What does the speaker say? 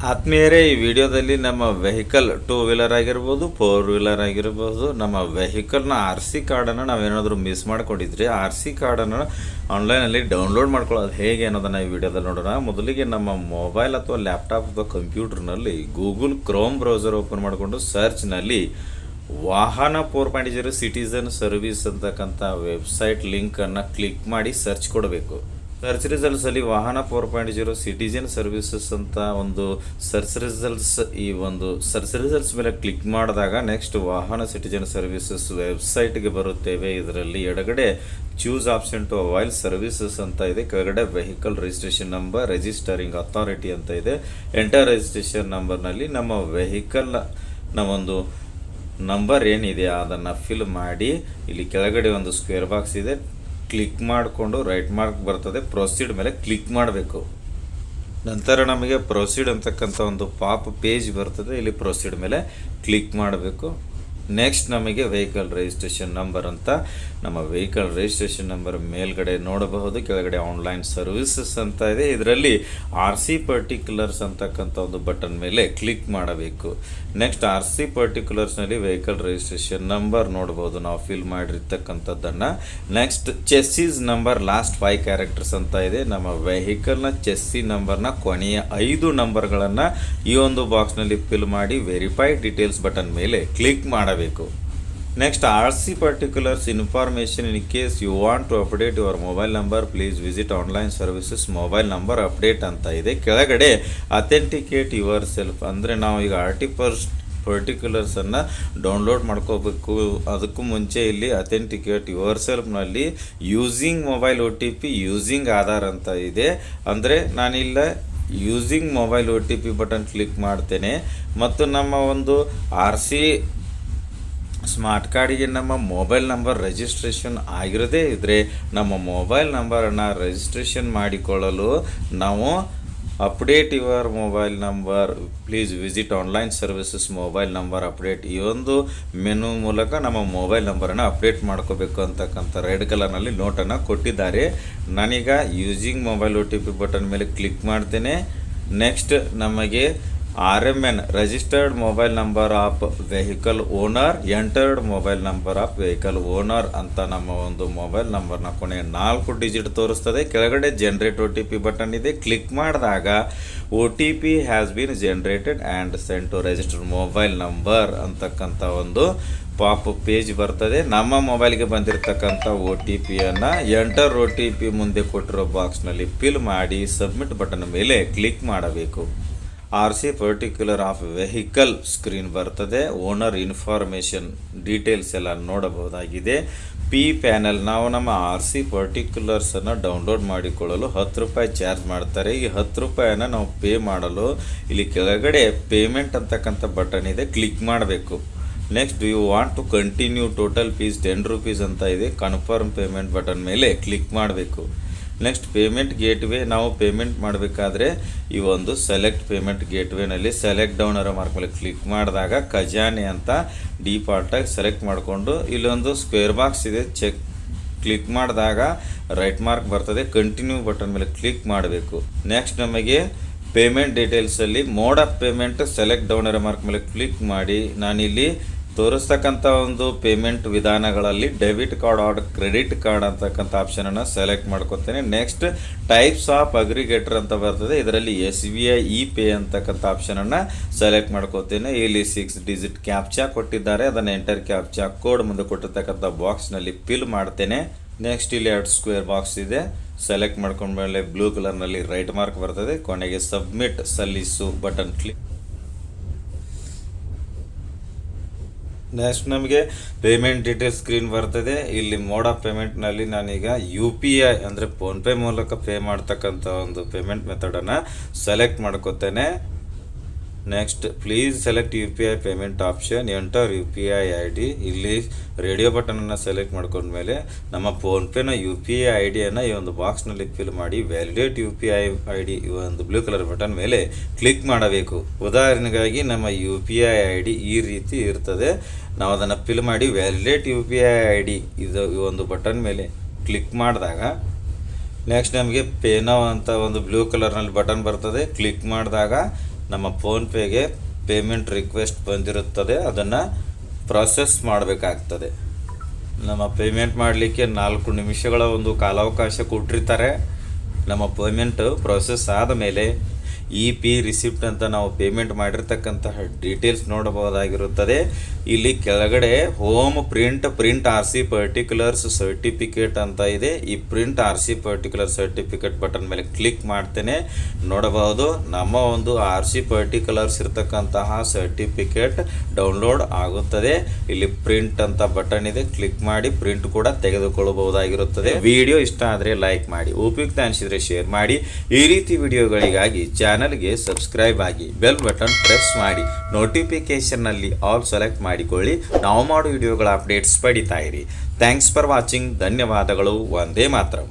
ಆತ್ಮೀಯರೇ, ಈ ವಿಡಿಯೋದಲ್ಲಿ ನಮ್ಮ ವೆಹಿಕಲ್ 2 ವೀಲರ್ ಆಗಿರ್ಬೋದು, 4 ವೀಲರ್ ಆಗಿರ್ಬೋದು, ನಮ್ಮ ವೆಹಿಕಲ್ನ RC ಕಾರ್ಡನ್ನು ನಾವೇನಾದರೂ ಮಿಸ್ ಮಾಡ್ಕೊಂಡಿದ್ರಿ, RC ಕಾರ್ಡನ್ನು ಆನ್ಲೈನಲ್ಲಿ ಡೌನ್ಲೋಡ್ ಮಾಡ್ಕೊಳ್ಳೋದು ಹೇಗೆ ಅನ್ನೋದನ್ನು ಈ ವಿಡಿಯೋದಲ್ಲಿ ನೋಡೋಣ. ಮೊದಲಿಗೆ ನಮ್ಮ ಮೊಬೈಲ್ ಅಥವಾ ಲ್ಯಾಪ್ಟಾಪ್ ಅಥವಾ ಕಂಪ್ಯೂಟರ್ನಲ್ಲಿ ಗೂಗಲ್ ಕ್ರೋಮ್ ಬ್ರೌಸರ್ ಓಪನ್ ಮಾಡಿಕೊಂಡು ಸರ್ಚ್ನಲ್ಲಿ ವಾಹನ 4.0 ಸಿಟಿಸನ್ ಸರ್ವಿಸ್ ಅಂತಕ್ಕಂಥ ವೆಬ್ಸೈಟ್ ಲಿಂಕನ್ನು ಕ್ಲಿಕ್ ಮಾಡಿ ಸರ್ಚ್ ಕೊಡಬೇಕು. ಸರ್ಚ್ ರಿಸಲ್ಟ್ಸಲ್ಲಿ ವಾಹನ 4.0 ಸಿಟಿಜನ್ ಸರ್ವಿಸಸ್ ಅಂತ ಒಂದು ಸರ್ಚ್ ರಿಸಲ್ಟ್ಸ್ ಮೇಲೆ ಕ್ಲಿಕ್ ಮಾಡಿದಾಗ ನೆಕ್ಸ್ಟ್ ವಾಹನ ಸಿಟಿಜನ್ ಸರ್ವಿಸಸ್ ವೆಬ್ಸೈಟ್ಗೆ ಬರುತ್ತೇವೆ. ಇದರಲ್ಲಿ ಎಡಗಡೆ choose option two avail services ಅಂತ ಇದೆ, ಕೆಳಗಡೆ vehicle registration number, registering authority ಅಂತ ಇದೆ. ಎಂಟರ್ ರಿಜಿಸ್ಟ್ರೇಷನ್ ನಂಬರ್ನಲ್ಲಿ ನಮ್ಮ ವೆಹಿಕಲ್ನ ಒಂದು ನಂಬರ್ ಏನಿದೆ ಅದನ್ನು ಫಿಲ್ ಮಾಡಿ ಇಲ್ಲಿ ಕೆಳಗಡೆ ಒಂದು ಸ್ಕ್ವೇರ್ ಬಾಕ್ಸ್ ಇದೆ, ಕ್ಲಿಕ್ ಮಾಡಿಕೊಂಡು ರೈಟ್ ಮಾರ್ಕ್ ಬರ್ತದೆ, ಪ್ರೊಸೀಡ್ ಮೇಲೆ ಕ್ಲಿಕ್ ಮಾಡಬೇಕು. ನಂತರ ನಮಗೆ ಪ್ರೊಸೀಡ್ ಅಂತಕ್ಕಂಥ ಒಂದು ಪಾಪ್ ಪೇಜ್ ಬರ್ತದೆ, ಇಲ್ಲಿ ಪ್ರೊಸೀಡ್ ಮೇಲೆ ಕ್ಲಿಕ್ ಮಾಡಬೇಕು. ನೆಕ್ಸ್ಟ್ ನಮಗೆ ವೆಹಿಕಲ್ ರಿಜಿಸ್ಟ್ರೇಷನ್ ನಂಬರ್ ಅಂತ ನಮ್ಮ ವೆಹಿಕಲ್ ರಿಜಿಸ್ಟ್ರೇಷನ್ ನಂಬರ್ ಮೇಲ್ಗಡೆ ನೋಡಬಹುದು, ಕೆಳಗಡೆ ಆನ್ಲೈನ್ ಸರ್ವಿಸಸ್ ಅಂತ ಇದೆ. ಇದರಲ್ಲಿ RC ಪರ್ಟಿಕ್ಯುಲರ್ಸ್ ಅಂತಕ್ಕಂಥ ಒಂದು ಬಟನ್ ಮೇಲೆ ಕ್ಲಿಕ್ ಮಾಡಬೇಕು. ನೆಕ್ಸ್ಟ್ RC ಪರ್ಟಿಕ್ಯುಲರ್ಸ್ನಲ್ಲಿ ವೆಹಿಕಲ್ ರಿಜಿಸ್ಟ್ರೇಷನ್ ನಂಬರ್ ನೋಡಬಹುದು ನಾವು ಫಿಲ್ ಮಾಡಿರ್ತಕ್ಕಂಥದ್ದನ್ನು. Next chassis number last 5 characters ಅಂತ ಇದೆ. ನಮ್ಮ ವೆಹಿಕಲ್ನ ಚೆಸ್ಸಿ ನಂಬರ್ನ ಕೊನೆಯ 5 ನಂಬರ್ಗಳನ್ನು ಈ ಒಂದು ಬಾಕ್ಸ್ನಲ್ಲಿ ಫಿಲ್ ಮಾಡಿ ವೆರಿಫೈ ಡೀಟೇಲ್ಸ್ ಬಟನ್ ಮೇಲೆ ಕ್ಲಿಕ್ ಮಾಡಬೇಕು. Next RC particulars information in case you want to update your mobile number please visit online services mobile number update ಅಂತ ಇದೆ. ಕೆಳಗಡೆ ಅಥೆಂಟಿಕೇಟ್ ಯುವರ್ ಸೆಲ್ಫ್ ಅಂದರೆ ನಾವು ಈಗ RT ಪರ್ಟಿಕ್ಯುಲರ್ಸನ್ನು ಡೌನ್ಲೋಡ್ ಮಾಡ್ಕೋಬೇಕು. ಅದಕ್ಕೂ ಮುಂಚೆ ಇಲ್ಲಿ ಅಥೆಂಟಿಕೇಟ್ ಯುವರ್ ಸೆಲ್ಫ್ನಲ್ಲಿ using mobile OTP using Aadhaar ಅಂತ ಇದೆ. ಅಂದರೆ ನಾನಿಲ್ಲ using mobile OTP button click ಮಾಡ್ತೇನೆ ಮತ್ತು ನಮ್ಮ ಒಂದು RC ಸ್ಮಾರ್ಟ್ ಕಾರ್ಡಿಗೆ ನಮ್ಮ ಮೊಬೈಲ್ ನಂಬರ್ ರಿಜಿಸ್ಟ್ರೇಷನ್ ಆಗಿರದೇ ಇದ್ದರೆ ನಮ್ಮ ಮೊಬೈಲ್ ನಂಬರನ್ನು ರಿಜಿಸ್ಟ್ರೇಷನ್ ಮಾಡಿಕೊಳ್ಳಲು ನಾವು update your mobile number please visit online services mobile number update ಈ ಒಂದು ಮೆನು ಮೂಲಕ ನಮ್ಮ ಮೊಬೈಲ್ ನಂಬರನ್ನು ಅಪ್ಡೇಟ್ ಮಾಡ್ಕೋಬೇಕು ಅಂತಕ್ಕಂಥ ರೆಡ್ ಕಲರ್ನಲ್ಲಿ ನೋಟನ್ನು ಕೊಟ್ಟಿದ್ದಾರೆ. ನಾನೀಗ ಯೂಸಿಂಗ್ ಮೊಬೈಲ್ OTP ಬಟನ್ ಮೇಲೆ ಕ್ಲಿಕ್ ಮಾಡ್ತೇನೆ. ನೆಕ್ಸ್ಟ್ ನಮಗೆ RMN registered mobile number of vehicle owner, entered mobile number of vehicle owner ಅಂತ ನಮ್ಮ ಒಂದು ಮೊಬೈಲ್ ನಂಬರ್ನ ಕೊನೆಯ 4 ಡಿಜಿಟ್ ತೋರಿಸ್ತದೆ. ಕೆಳಗಡೆ ಜನರೇಟ್ OTP ಬಟನ್ ಇದೆ, ಕ್ಲಿಕ್ ಮಾಡಿದಾಗ OTP has been generated and sent to registered mobile number ಅಂತಕ್ಕಂಥ ಒಂದು ಪಾಪ್ ಪೇಜ್ ಬರ್ತದೆ. ನಮ್ಮ ಮೊಬೈಲ್ಗೆ ಬಂದಿರತಕ್ಕಂಥ OTPಯನ್ನು ಎಂಟರ್ OTP ಮುಂದೆ ಕೊಟ್ಟಿರೋ ಬಾಕ್ಸ್ನಲ್ಲಿ ಫಿಲ್ ಮಾಡಿ ಸಬ್ಮಿಟ್ ಬಟನ್ ಮೇಲೆ ಕ್ಲಿಕ್ ಮಾಡಬೇಕು. RC particular of vehicle screen ಬರ್ತದೆ. ಓನರ್ ಇನ್ಫಾರ್ಮೇಷನ್ ಡೀಟೇಲ್ಸ್ ಎಲ್ಲ ನೋಡಬಹುದಾಗಿದೆ. P ಪ್ಯಾನಲ್ ನಾವು ನಮ್ಮ RC ಪರ್ಟಿಕ್ಯುಲರ್ಸನ್ನು ಡೌನ್ಲೋಡ್ ಮಾಡಿಕೊಳ್ಳಲು 10 ರೂಪಾಯಿ ಚಾರ್ಜ್ ಮಾಡ್ತಾರೆ. ಈ 10 ರೂಪಾಯಿಯನ್ನು ನಾವು ಪೇ ಮಾಡಲು ಇಲ್ಲಿ ಕೆಳಗಡೆ ಪೇಮೆಂಟ್ ಅಂತಕ್ಕಂಥ ಬಟನ್ ಇದೆ, ಕ್ಲಿಕ್ ಮಾಡಬೇಕು. Next you want to continue total fees 10 rupees ಅಂತ ಇದೆ, ಕನ್ಫರ್ಮ್ ಪೇಮೆಂಟ್ ಬಟನ್ ಮೇಲೆ ಕ್ಲಿಕ್ ಮಾಡಬೇಕು. ನೆಕ್ಸ್ಟ್ ಪೇಮೆಂಟ್ ಗೇಟ್ವೇ, ನಾವು ಪೇಮೆಂಟ್ ಮಾಡಬೇಕಾದ್ರೆ ಈ ಒಂದು ಸೆಲೆಕ್ಟ್ ಪೇಮೆಂಟ್ ಗೇಟ್ವೇನಲ್ಲಿ ಸೆಲೆಕ್ಟ್ ಡೌನ್ ಅರೋ ಮಾರ್ಕ್ ಮೇಲೆ ಕ್ಲಿಕ್ ಮಾಡಿದಾಗ ಖಜಾನೆ ಅಂತ ಡಿಫಾಲ್ಟಾಗಿ ಸೆಲೆಕ್ಟ್ ಮಾಡಿಕೊಂಡು ಇಲ್ಲೊಂದು ಸ್ಕ್ವೇರ್ ಬಾಕ್ಸ್ ಇದೆ, ಚೆಕ್ ಕ್ಲಿಕ್ ಮಾಡಿದಾಗ ರೈಟ್ ಮಾರ್ಕ್ ಬರ್ತದೆ, ಕಂಟಿನ್ಯೂ ಬಟನ್ ಮೇಲೆ ಕ್ಲಿಕ್ ಮಾಡಬೇಕು. ನೆಕ್ಸ್ಟ್ ನಮಗೆ ಪೇಮೆಂಟ್ ಡೀಟೇಲ್ಸಲ್ಲಿ mode of payment select down arrow mark ಮೇಲೆ ಕ್ಲಿಕ್ ಮಾಡಿ ನಾನಿಲ್ಲಿ ತೋರಿಸ್ತಕ್ಕಂಥ ಒಂದು ಪೇಮೆಂಟ್ ವಿಧಾನಗಳಲ್ಲಿ debit card or credit card ಅಂತಕ್ಕಂಥ ಆಪ್ಷನನ್ನು ಸೆಲೆಕ್ಟ್ ಮಾಡ್ಕೊತೇನೆ. ನೆಕ್ಸ್ಟ್ ಟೈಪ್ಸ್ ಆಫ್ ಅಗ್ರಿಗೇಟರ್ ಅಂತ ಬರ್ತದೆ, ಇದರಲ್ಲಿ SBI ಇ-ಪೇ ಅಂತಕ್ಕಂಥ ಆಪ್ಷನನ್ನು ಸೆಲೆಕ್ಟ್ ಮಾಡ್ಕೋತೇನೆ. ಇಲ್ಲಿ 6 ಡಿಜಿಟ್ ಕ್ಯಾಪ್ಚಾ ಕೊಟ್ಟಿದ್ದಾರೆ, ಅದನ್ನು ಎಂಟರ್ ಕ್ಯಾಪ್ಚಾ ಕೋಡ್ ಮುಂದೆ ಕೊಟ್ಟಿರ್ತಕ್ಕಂಥ ಬಾಕ್ಸ್ನಲ್ಲಿ ಫಿಲ್ ಮಾಡ್ತೇನೆ. ನೆಕ್ಸ್ಟ್ ಇಲ್ಲಿ 2 ಸ್ಕ್ವೇರ್ ಬಾಕ್ಸ್ ಇದೆ, ಸೆಲೆಕ್ಟ್ ಮಾಡ್ಕೊಂಡ್ಮೇಲೆ ಬ್ಲೂ ಕಲರ್ನಲ್ಲಿ ರೈಟ್ ಮಾರ್ಕ್ ಬರ್ತದೆ, ಕೊನೆಗೆ ಸಬ್ಮಿಟ್ ಸಲ್ಲಿಸು ಬಟನ್ ಕ್ಲಿಕ್. ನೆಕ್ಸ್ಟ್ ನಮಗೆ ಪೇಮೆಂಟ್ ಡೀಟೇಲ್ಸ್ ಸ್ಕ್ರೀನ್ ಬರ್ತದೆ. ಇಲ್ಲಿ ಮೋಡ್ ಆಫ್ ಪೇಮೆಂಟ್ನಲ್ಲಿ ನಾನೀಗ UPI ಅಂದರೆ ಫೋನ್ಪೇ ಮೂಲಕ ಪೇ ಮಾಡ್ತಕ್ಕಂಥ ಒಂದು ಪೇಮೆಂಟ್ ಮೆಥಡನ್ನು ಸೆಲೆಕ್ಟ್ ಮಾಡ್ಕೋತೇನೆ. Next please select UPI payment option, enter UPI ID. ಇಲ್ಲಿ ರೇಡಿಯೋ ಬಟನನ್ನು ಸೆಲೆಕ್ಟ್ ಮಾಡ್ಕೊಂಡ್ಮೇಲೆ ನಮ್ಮ ಫೋನ್ಪೇನ UPI IDಯನ್ನು ಈ ಒಂದು ಬಾಕ್ಸ್ನಲ್ಲಿ ಫಿಲ್ ಮಾಡಿ ವ್ಯಾಲಿಡೇಟ್ UPI ID ಈ ಒಂದು ಬ್ಲೂ ಕಲರ್ ಬಟನ್ ಮೇಲೆ ಕ್ಲಿಕ್ ಮಾಡಬೇಕು. ಉದಾಹರಣೆಗಾಗಿ ನಮ್ಮ UPI ID ಈ ರೀತಿ ಇರ್ತದೆ, ನಾವು ಅದನ್ನು ಫಿಲ್ ಮಾಡಿ ವ್ಯಾಲಿಡೇಟ್ UPI ID ಇದು ಈ ಒಂದು ಬಟನ್ ಮೇಲೆ ಕ್ಲಿಕ್ ಮಾಡಿದಾಗ ನೆಕ್ಸ್ಟ್ ನಮಗೆ ಪೇ ನೌ ಅಂತ ಒಂದು ಬ್ಲೂ ಕಲರ್ನಲ್ಲಿ ಬಟನ್ ಬರ್ತದೆ, ಕ್ಲಿಕ್ ಮಾಡಿದಾಗ ನಮ್ಮ ಫೋನ್ಪೇಗೆ ಪೇಮೆಂಟ್ ರಿಕ್ವೆಸ್ಟ್ ಬಂದಿರುತ್ತದೆ, ಅದನ್ನು ಪ್ರಾಸೆಸ್ ಮಾಡಬೇಕಾಗ್ತದೆ. ನಮ್ಮ ಪೇಮೆಂಟ್ ಮಾಡಲಿಕ್ಕೆ 4 ನಿಮಿಷಗಳ ಒಂದು ಕಾಲಾವಕಾಶ ಕೊಟ್ಟಿರ್ತಾರೆ. ನಮ್ಮ ಪೇಮೆಂಟ್ ಪ್ರೊಸೆಸ್ ಆದ ಮೇಲೆ EP ರಿಸಿಪ್ಟ್ ಅಂತ ನಾವು ಪೇಮೆಂಟ್ ಮಾಡಿರ್ತಕ್ಕಂತಹ ಡೀಟೇಲ್ಸ್ ನೋಡಬಹುದಾಗಿರುತ್ತದೆ. ಇಲ್ಲಿ ಕೆಳಗಡೆ home print RC particulars certificate ಅಂತ ಇದೆ. ಈ print RC particular certificate button ಮೇಲೆ ಕ್ಲಿಕ್ ಮಾಡ್ತೇನೆ. ನೋಡಬಹುದು ನಮ್ಮ ಒಂದು RC ಪರ್ಟಿಕ್ಯುಲರ್ಸ್ ಇರತಕ್ಕಂತಹ ಸರ್ಟಿಫಿಕೇಟ್ ಡೌನ್ಲೋಡ್ ಆಗುತ್ತದೆ. ಇಲ್ಲಿ ಪ್ರಿಂಟ್ ಅಂತ ಬಟನ್ ಇದೆ, ಕ್ಲಿಕ್ ಮಾಡಿ ಪ್ರಿಂಟ್ ಕೂಡ ತೆಗೆದುಕೊಳ್ಳಬಹುದಾಗಿರುತ್ತದೆ. ವಿಡಿಯೋ ಇಷ್ಟ ಆದರೆ ಲೈಕ್ ಮಾಡಿ, ಉಪಯುಕ್ತ ಅನಿಸಿದರೆ ಶೇರ್ ಮಾಡಿ. ಈ ರೀತಿ ವಿಡಿಯೋಗಳಿಗಾಗಿ ಚಾನಲ್ಗೆ ಸಬ್ಸ್ಕ್ರೈಬ್ ಆಗಿ, ಬೆಲ್ ಬಟನ್ ಪ್ರೆಸ್ ಮಾಡಿ, ನೋಟಿಫಿಕೇಶನ್ನಲ್ಲಿ ಆಲ್ ಸೆಲೆಕ್ಟ್ ಮಾಡಿಕೊಳ್ಳಿ. ನಾವು ಮಾಡೋ ವಿಡಿಯೋಗಳ ಅಪ್ಡೇಟ್ಸ್ ಪಡಿತಾ ಇರಿ. Thanks for watching. ಧನ್ಯವಾದಗಳು. ವಂದೇ ಮಾತರಂ.